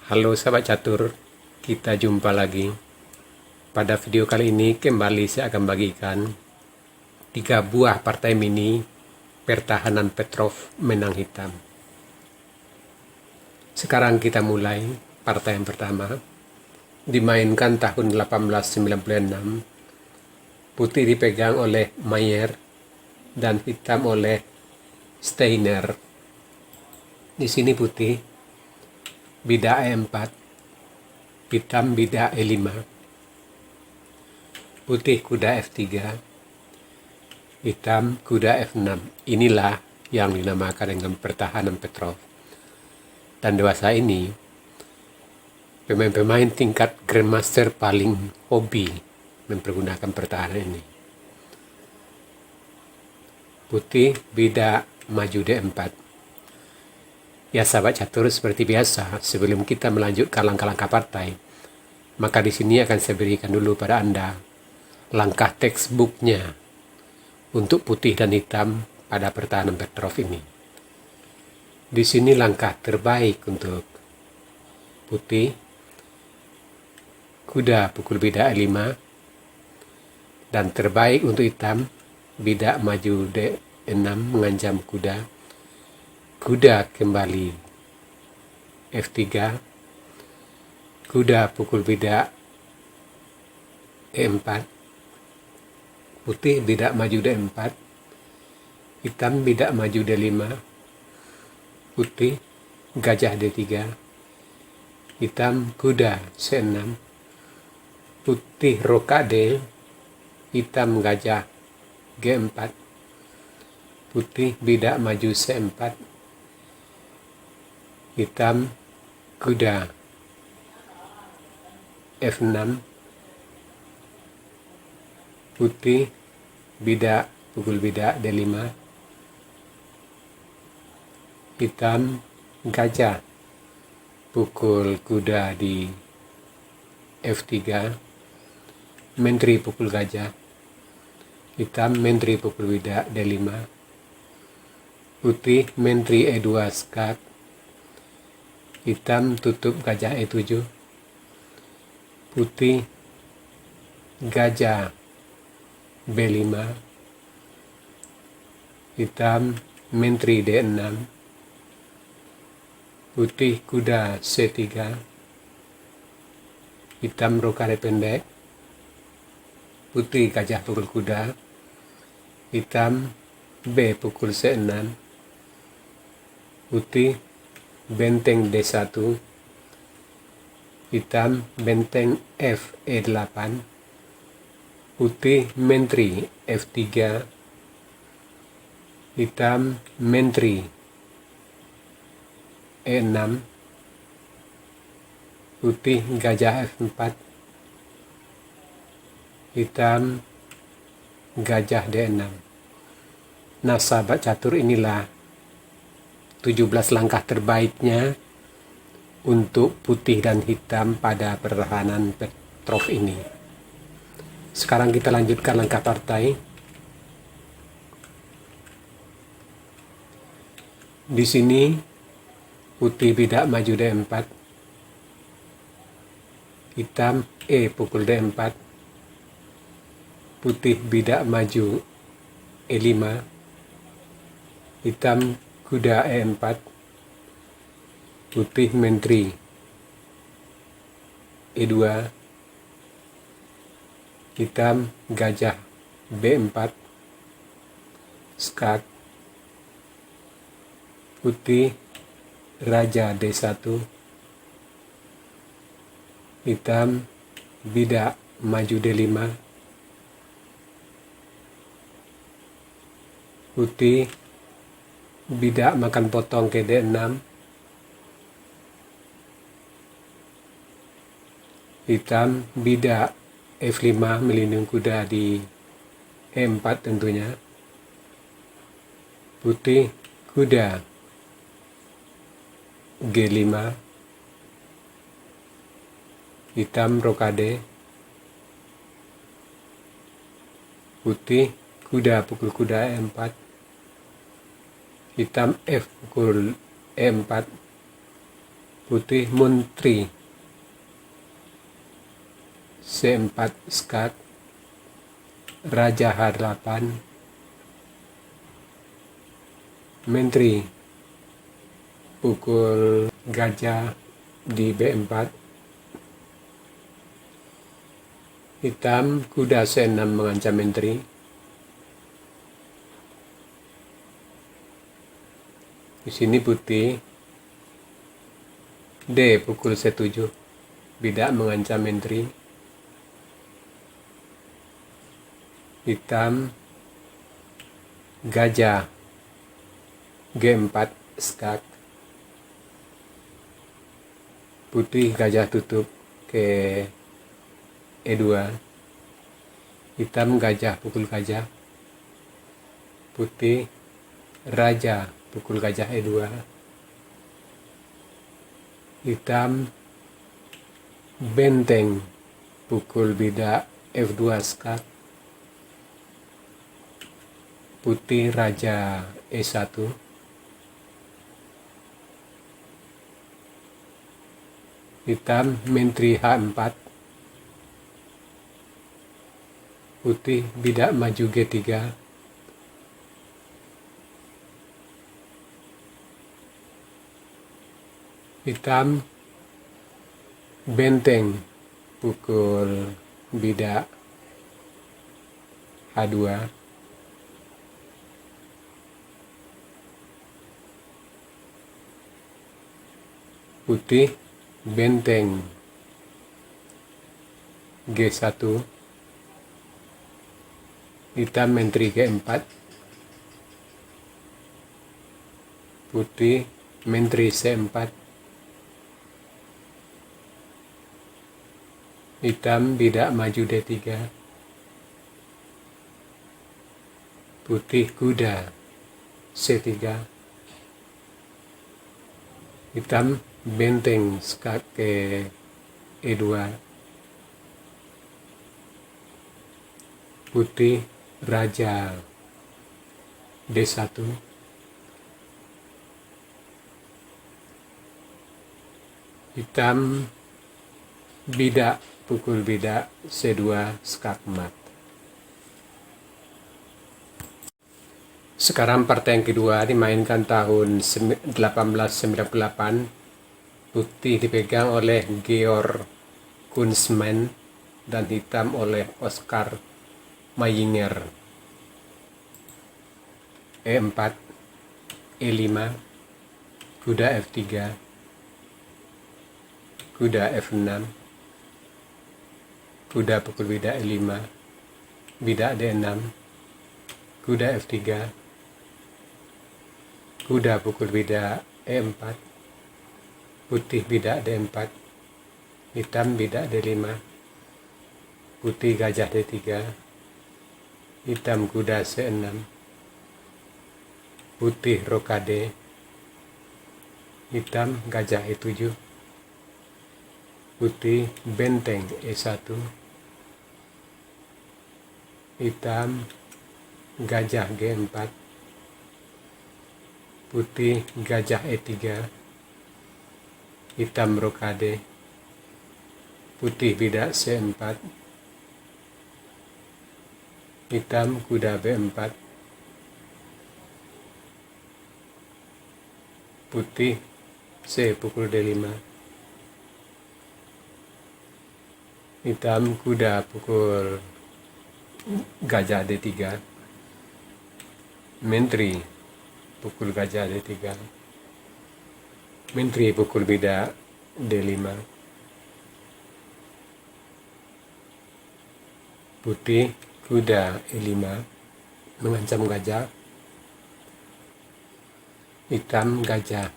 Halo sahabat catur, kita jumpa lagi. Pada video kali ini kembali saya akan bagikan 3 buah partai mini pertahanan Petrov Menang Hitam. Sekarang kita mulai partai yang pertama. Dimainkan tahun 1896. Putih dipegang oleh Mayer dan hitam oleh Steiner. Di sini putih bidak E4, hitam bidak E5, putih kuda F3, hitam kuda F6. Inilah yang dinamakan dengan pertahanan Petrov. Dan dewasa ini, pemain-pemain tingkat Grandmaster paling hobi mempergunakan pertahanan ini. Putih bidak maju D4. Ya sahabat catur, seperti biasa, sebelum kita melanjutkan langkah-langkah partai, maka di sini akan saya berikan dulu pada Anda langkah textbooknya untuk putih dan hitam pada pertahanan Petrov ini. Di sini langkah terbaik untuk putih, kuda pukul bidak E5, dan terbaik untuk hitam, bidak maju D6 mengancam kuda, kuda kembali F3, kuda pukul bidak E4, putih bidak maju D4, hitam bidak maju D5, putih gajah D3, hitam kuda C6, putih rokade, hitam gajah G4, putih bidak maju C4, hitam kuda F6, putih bidak pukul bidak D5, hitam gajah pukul kuda di F3, menteri pukul gajah, hitam menteri pukul bidak D5, putih menteri E2 skak, hitam tutup gajah E7, putih gajah B5, hitam menteri D6, putih kuda C3, hitam rokade pendek, putih gajah pukul kuda, hitam B pukul C6, putih benteng D1, hitam benteng F E8, putih menteri F3, hitam menteri E6, putih gajah F4, hitam gajah D6. Nah sahabat catur, inilah 17 langkah terbaiknya untuk putih dan hitam pada pertahanan Petrov ini. Sekarang kita lanjutkan langkah partai. Di sini putih bidak maju D4, hitam E pukul D4, putih bidak maju E5, hitam kuda E4, putih menteri E2, hitam gajah B4 skak, putih raja D1, hitam bidak maju D5, putih bidak makan potong ke D6, hitam bidak F5 melindungi kuda di E4 tentunya, putih kuda G5, hitam rokade, putih kuda pukul kuda E4, hitam F pukul E4, putih menteri, C4 skak, raja H8, menteri pukul gajah di B4, hitam kuda C6 mengancam menteri, di sini putih D pukul C7, bidak mengancam menteri, hitam gajah G4 skak, putih gajah tutup ke E2, hitam gajah pukul gajah, putih raja pukul gajah E2, hitam benteng pukul bidak F2 skak, putih raja E1, hitam menteri H4, putih bidak maju G3, hitam benteng pukul bidak H2, putih benteng G1, hitam menteri G4, putih menteri C4, hitam bidak maju D3, putih kuda C3, hitam benteng skak ke E2, putih raja D1, hitam bidak pukul bidak C2 skak mat. Sekarang partai yang kedua dimainkan tahun 1898. Putih dipegang oleh Georg Kunzmann dan hitam oleh Oskar Mayinger. E4, E5, kuda F3, kuda F6, kuda pukul bidak E5, bidak D6, kuda F3, kuda pukul bidak E4, putih bidak D4, hitam bidak D5, putih gajah D3, hitam kuda C6, putih rokade, hitam gajah E7, putih benteng E1, hitam gajah G4, putih gajah E3, hitam rokade, putih bidak C4, hitam kuda B4, putih C pukul D5, hitam kuda pukul gajah D3, menteri pukul gajah D3, menteri pukul bidak D5, putih kuda E5 mengancam gajah, hitam gajah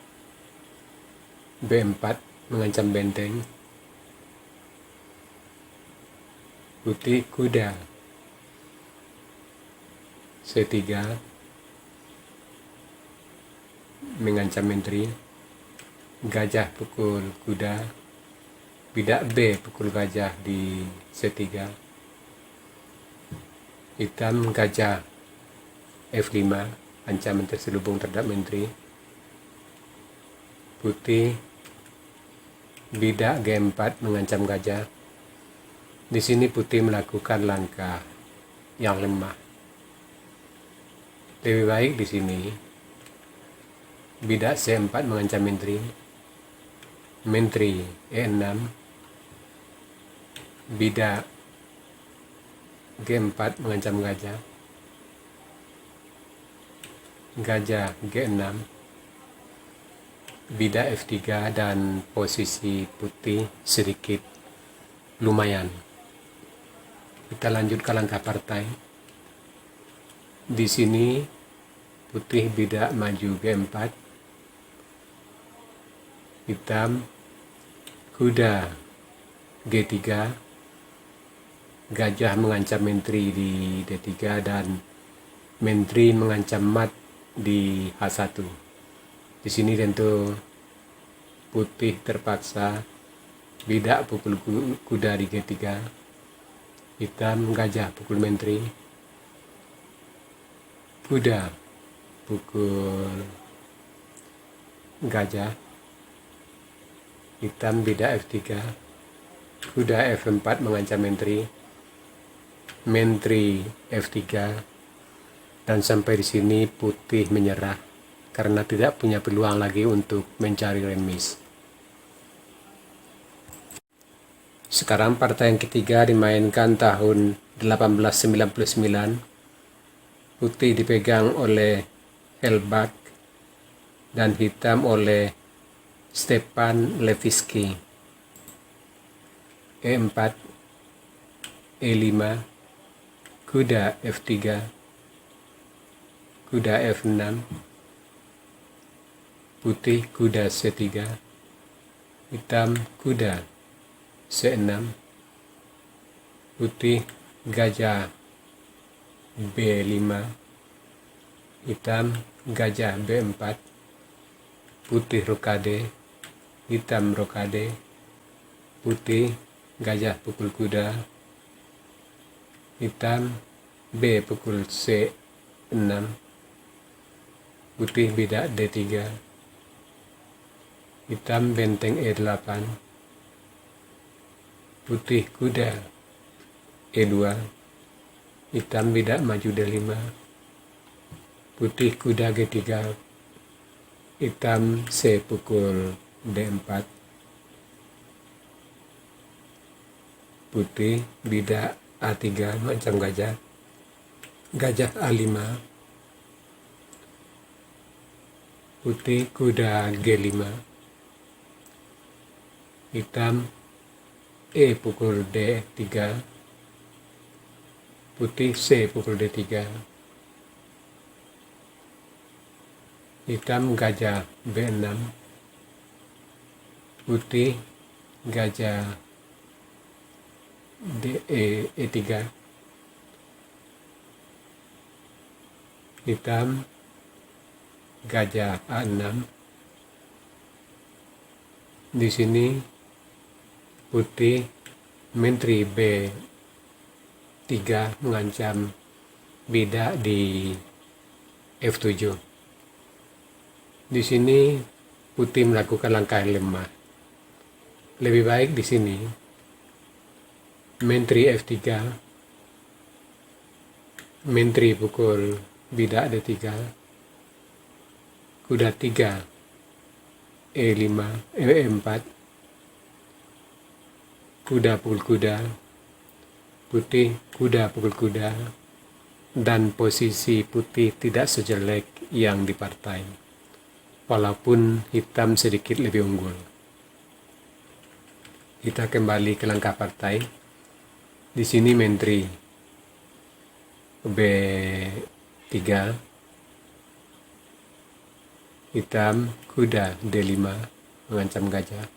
B4 mengancam benteng, putih kuda C3 mengancam menteri, gajah pukul kuda, bidak B pukul gajah di C3, hitam gajah F5 ancaman terselubung terhadap menteri, putih Bidak G4 mengancam gajah. Di sini putih melakukan langkah yang lemah. Lebih baik di sini bidak C4 mengancam menteri. Menteri E6. Bidak G4 mengancam gajah. Gajah G6. Bidak F3 dan posisi putih sedikit lumayan. Kita lanjut ke langkah partai. Di sini putih bidak maju G4. Hitam kuda G3. Gajah mengancam menteri di D3 dan menteri mengancam mat di H1. Di sini tentu putih terpaksa bidak pukul kuda di G3. Hitam gajah pukul menteri. Kuda pukul gajah. Hitam bidak F3. Kuda F4 mengancam menteri. Menteri F3. Dan sampai di sini putih menyerah karena tidak punya peluang lagi untuk mencari remis. Sekarang partai yang ketiga dimainkan tahun 1899. Putih dipegang oleh Helbach dan hitam oleh Stepan Levitsky. E4, E5, kuda F3, kuda F6, putih kuda C3, hitam kuda C6, putih gajah B5, hitam gajah B4, putih rokade, hitam rokade, putih gajah pukul kuda, hitam B pukul C6, putih bidak D3, hitam benteng E8, putih kuda E2, hitam bidak maju D5, putih kuda G3, hitam C pukul D4, putih bidak A3 mengancam gajah, gajah A5, putih kuda G5, hitam E pukul D3, putih C pukul D3, hitam gajah B6, putih gajah E3, hitam gajah A6. Di sini putih menteri B3 mengancam bidak di F7. Di sini putih melakukan langkah yang lemah. Lebih baik di sini menteri F3, menteri pukul bidak D3, kuda 3 E5, E4, kuda pukul kuda, putih kuda pukul kuda, dan posisi putih tidak sejelek yang di partai, walaupun hitam sedikit lebih unggul. Kita kembali ke langkah partai. Di sini menteri B3, hitam kuda D5 mengancam gajah,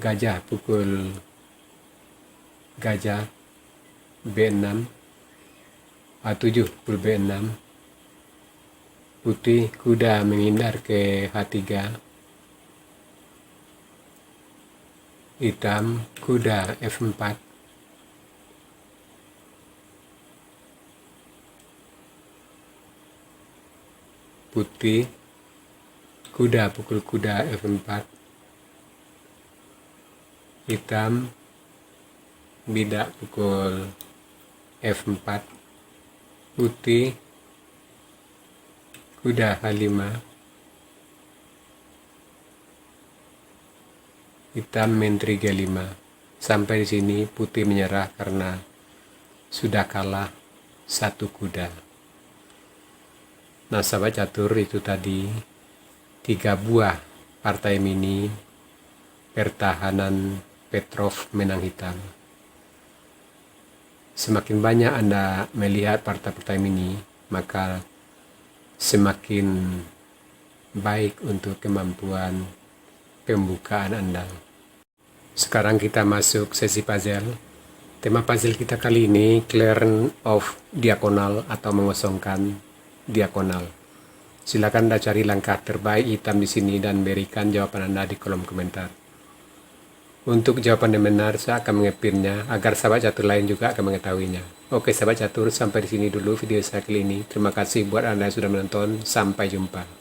gajah pukul gajah B6, A7 pukul B6, putih kuda menghindar ke H3, hitam kuda F4, putih kuda pukul kuda F4, hitam, bidak pukul F4, putih, kuda H5, hitam menteri G5. Sampai di sini putih menyerah karena sudah kalah satu kuda. Nah, sahabat catur, itu tadi 3 buah partai mini pertahanan Petrov menang hitam. Semakin banyak Anda melihat partai-partai mini, maka semakin baik untuk kemampuan pembukaan Anda. Sekarang kita masuk sesi puzzle. Tema puzzle kita kali ini clearance of diagonal atau mengosongkan diagonal. Silakan Anda cari langkah terbaik hitam di sini dan berikan jawaban Anda di kolom komentar. Untuk jawaban yang benar, saya akan mengepinnya agar sahabat catur lain juga akan mengetahuinya. Oke sahabat catur, sampai di sini dulu video saya kali ini. Terima kasih buat Anda yang sudah menonton. Sampai jumpa.